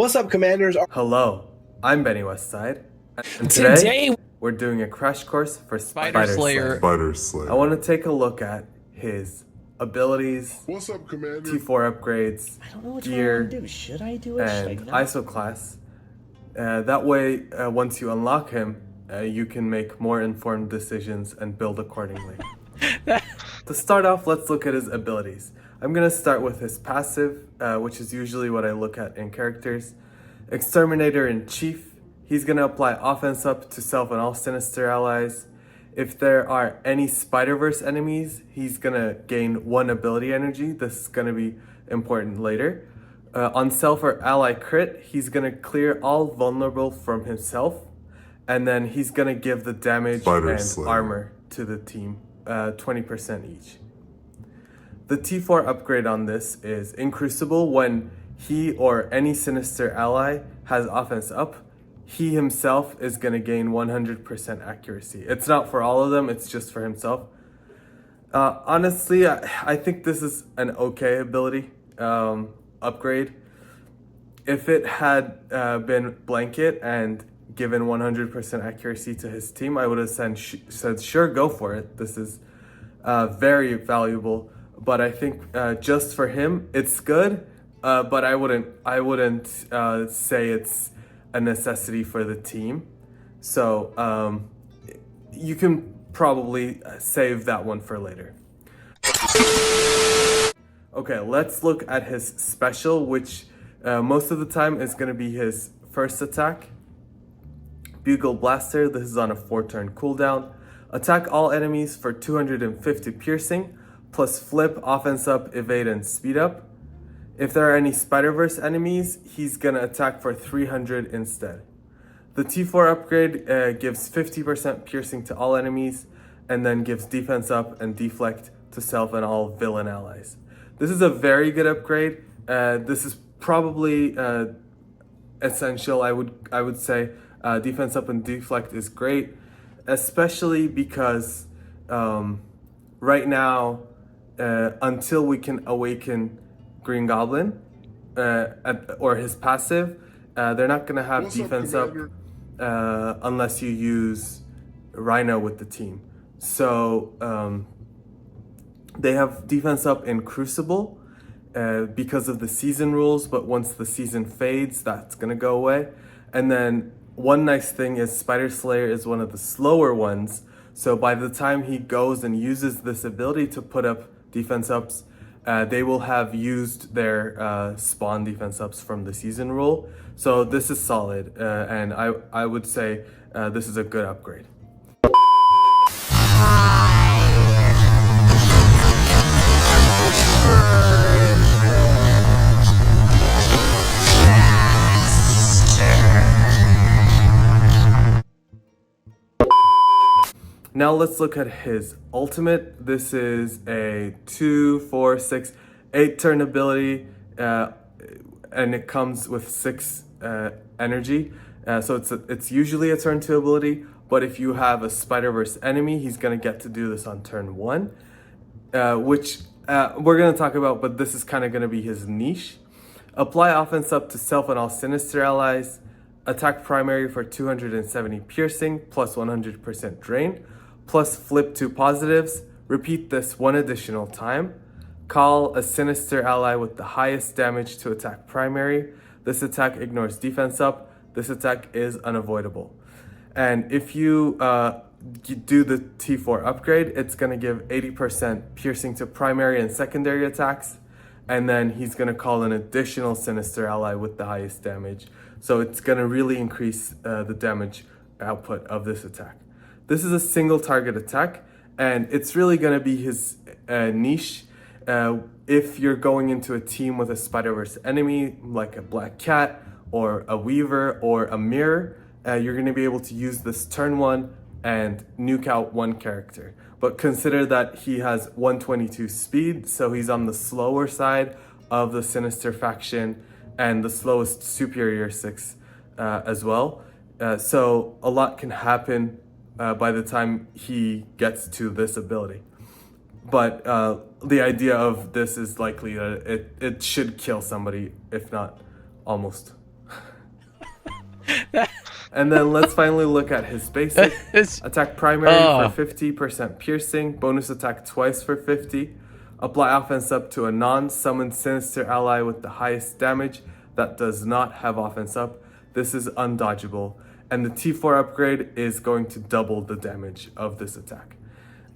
What's up, Commanders? Hello, I'm Benny Westside, and Today, we're doing a crash course for Spider Slayer. Spider Slayer. I want to take a look at his abilities, What's up, Commander? T4 upgrades, I don't know which gear, one I want to do. Should I do it? Should I and not? ISO class. That way, once you unlock him, you can make more informed decisions and build accordingly. To start off, let's look at his abilities. I'm going to start with his passive, which is usually what I look at in characters. Exterminator in Chief. He's going to apply offense up to self and all sinister allies. If there are any Spider-Verse enemies, he's going to gain 1 ability energy. This is going to be important later. On self or ally crit, he's going to clear all vulnerable from himself. And then he's going to give the damage Spider and Slayer. armor to the team, 20% each. The T4 upgrade on this is in Crucible. When he or any sinister ally has offense up, he himself is going to gain 100% accuracy. It's not for all of them, it's just for himself. Honestly, I think this is an okay ability upgrade. If it had been Blanket and given 100% accuracy to his team, I would have said sure, go for it. This is very valuable. But I think just for him, it's good. But I wouldn't say it's a necessity for the team. So you can probably save that one for later. Okay, let's look at his special, which most of the time is going to be his first attack. Bugle Blaster. This is on a 4-turn cooldown. Attack all enemies for 250 piercing, plus flip, offense up, evade, and speed up. If there are any Spider-Verse enemies, he's gonna attack for 300 instead. The T4 upgrade gives 50% piercing to all enemies, and then gives defense up and deflect to self and all villain allies. This is a very good upgrade. This is probably essential. I would say defense up and deflect is great, especially because right now, until we can awaken Green Goblin or his passive, they're not gonna have What's up, defense up unless you use Rhino with the team. So they have defense up in Crucible because of the season rules, but once the season fades, that's gonna go away. And then one nice thing is Spider Slayer is one of the slower ones, so by the time he goes and uses this ability to put up defense ups, they will have used their spawn defense ups from the season rule. So this is solid, and I would say this is a good upgrade. Now let's look at his ultimate. This is a 2, 4, 6, 8 turn ability, and it comes with 6 energy. So it's usually a turn 2 ability, but if you have a Spider-Verse enemy, he's gonna get to do this on turn 1, which we're gonna talk about, but this is kind of gonna be his niche. Apply offense up to self and all sinister allies. Attack primary for 270 piercing, plus 100% drain, plus flip 2 positives. Repeat this 1 additional time. Call a sinister ally with the highest damage to attack primary. This attack ignores defense up. This attack is unavoidable. And if you do the T4 upgrade, it's gonna give 80% piercing to primary and secondary attacks. And then he's gonna call an additional sinister ally with the highest damage. So it's gonna really increase the damage output of this attack. This is a single target attack, and it's really gonna be his niche. If you're going into a team with a Spider-Verse enemy, like a Black Cat, or a Weaver, or a Mirror, you're gonna be able to use this turn 1 and nuke out 1 character. But consider that he has 122 speed, so he's on the slower side of the Sinister faction, and the slowest Superior 6 as well. So a lot can happen by the time he gets to this ability. But the idea of this is likely that it should kill somebody, if not almost And then let's finally look at his basic. Attack primary for 50% piercing, bonus attack twice for 50. Apply offense up to a non-summoned sinister ally with the highest damage that does not have offense up. This is undodgeable. And the T4 upgrade is going to double the damage of this attack.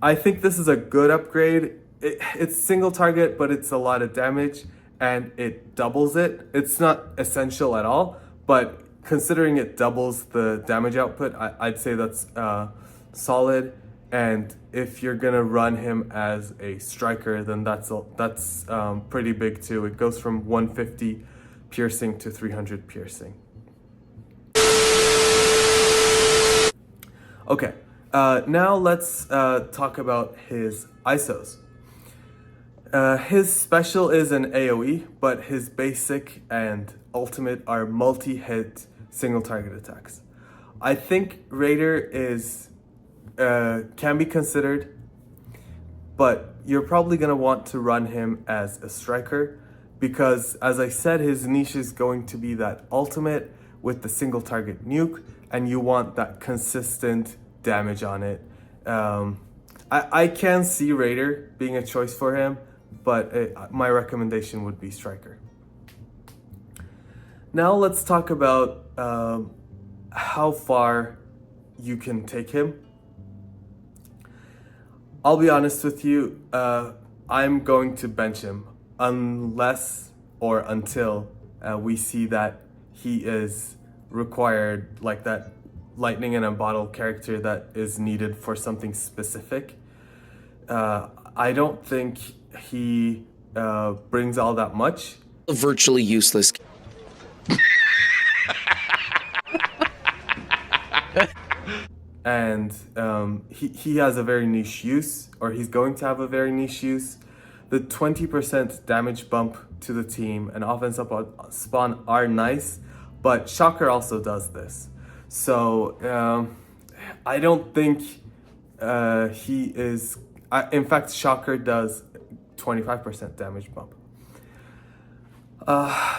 I think this is a good upgrade. It's single target, but it's a lot of damage and it doubles it. It's not essential at all, but considering it doubles the damage output, I'd say that's solid. And if you're gonna run him as a striker, then that's pretty big too. It goes from 150 piercing to 300 piercing. Okay, now let's talk about his ISOs. His special is an AoE, but his basic and ultimate are multi-hit single target attacks. I think Raider is can be considered, but you're probably gonna want to run him as a striker because, as I said, his niche is going to be that ultimate with the single target nuke, and you want that consistent damage on it. I can see Raider being a choice for him, but my recommendation would be striker. Now let's talk about how far you can take him. I'll be honest with you, I'm going to bench him unless or until we see that he is required, like that lightning in a bottle character that is needed for something specific. I don't think he brings all that much. Virtually useless. And he has a very niche use, or he's going to have a very niche use. The 20% damage bump to the team and offense up spawn are nice, but Shocker also does this. So I don't think he is... in fact, Shocker does 25% damage bump.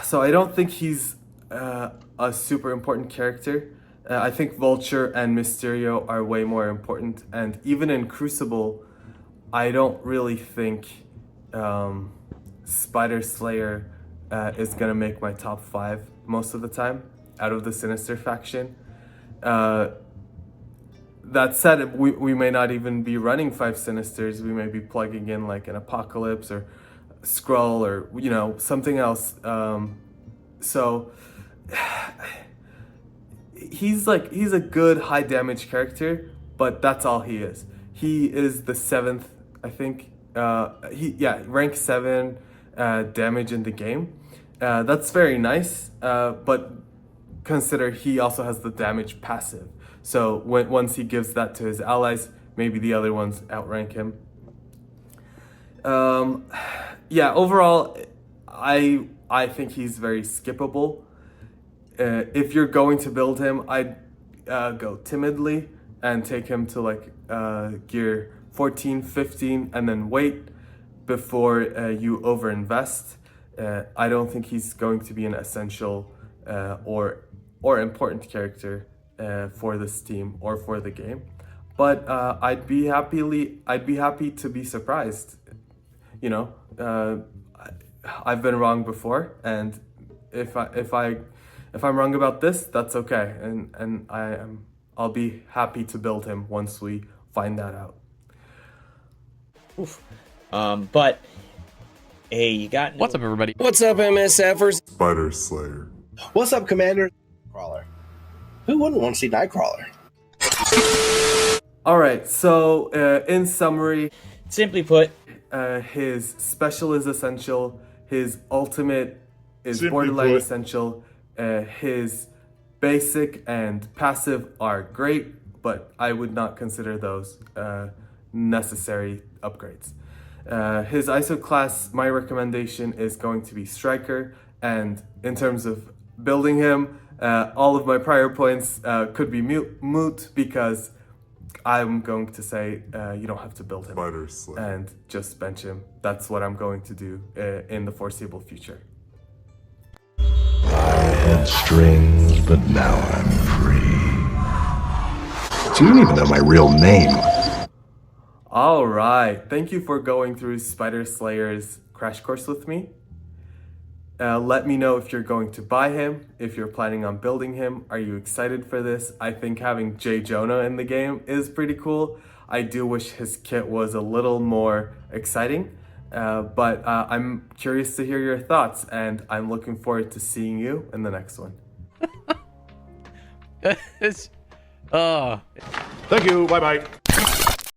So I don't think he's a super important character. I think Vulture and Mysterio are way more important, and even in Crucible, I don't really think Spider Slayer is gonna make my top 5 most of the time out of the Sinister faction. That said, we may not even be running 5 Sinisters. We may be plugging in like an Apocalypse or Skrull or, you know, something else. So he's a good high damage character, but that's all he is. He is the 7th, I think. Rank 7 damage in the game. That's very nice, but consider he also has the damage passive. So once he gives that to his allies, maybe the other ones outrank him. Overall, I think he's very skippable. If you're going to build him, I'd go timidly and take him to like gear 14, 15, and then wait before you overinvest. I don't think he's going to be an essential or important character for this team or for the game. But I'd be happy to be surprised. You know, I've been wrong before, and if I'm wrong about this, that's okay, and I'll be happy to build him once we find that out. Oof. But hey, you got What's up, everybody? What's up, MSFers? Spider Slayer. What's up, Commander? Crawler. Who wouldn't want to see Nightcrawler? All right, so in summary, simply put, his special is essential, his ultimate is Simply borderline put. essential, his basic and passive are great, but I would not consider those necessary upgrades. His ISO class, my recommendation is going to be Striker, and in terms of building him, all of my prior points could be moot because I'm going to say you don't have to build him Spider Slayer. and just bench him. That's what I'm going to do in the foreseeable future. I had strings, but now I'm free. So you don't even know my real name. All right. Thank you for going through Spider Slayer's crash course with me. Let me know if you're going to buy him, if you're planning on building him. Are you excited for this? I think having J. Jonah in the game is pretty cool. I do wish his kit was a little more exciting, but I'm curious to hear your thoughts, and I'm looking forward to seeing you in the next one. It's, oh. Thank you. Bye-bye.